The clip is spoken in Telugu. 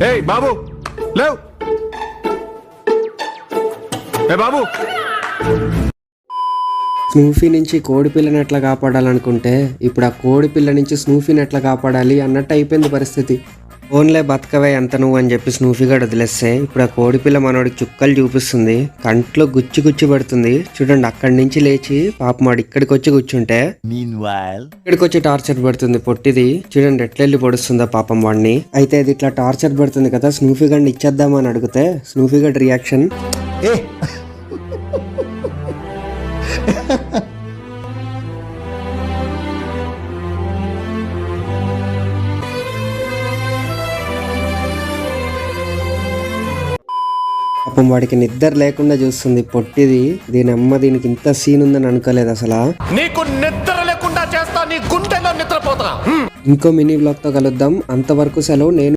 ఏయ్ బాబు లేవ్. ఏ బాబు. స్నూఫీ నుంచి కోడి పిల్లని ఎట్లా కాపాడాలనుకుంటే ఇప్పుడు ఆ కోడి పిల్ల నుంచి స్నూఫీని ఎట్లా కాపాడాలి అన్నట్టు అయిపోయింది పరిస్థితి. ఓన్లే బతకవే ఎంత నువ్వు అని చెప్పి స్నూఫీ గడు వదిలేస్తే ఇప్పుడు ఆ కోడి పిల్ల మనోడికి చుక్కలు చూపిస్తుంది, కంట్లో గుచ్చి గుచ్చి పడుతుంది. చూడండి అక్కడి నుంచి లేచి పాపం వాడు ఇక్కడికి వచ్చి కూర్చుంటే ఇక్కడికి వచ్చి టార్చర్ పెడుతుంది పొట్టిది. చూడండి ఎట్లా వెళ్ళి పొడుస్తుందో పాపం వాడిని. అయితే ఇది ఇట్లా టార్చర్ పెడుతుంది కదా, స్నూఫీ గడిని ఇచ్చేద్దామని అడిగితే స్నూఫీ గడి రియాక్షన్ పాపం వాడికి నిద్ర లేకుండా చూస్తుంది పొట్టిది. దీని అమ్మ దీనికి ఇంత సీన్ ఉందని అనుకోలేదు అసలు. నీకు నిద్ర లేకుండా చేస్తా, నీ గుండెలో నిద్రపోతా. ఇంకో మినీ బ్లాగ్ తో కలుద్దాం. అంతవరకు సెలవు. నేను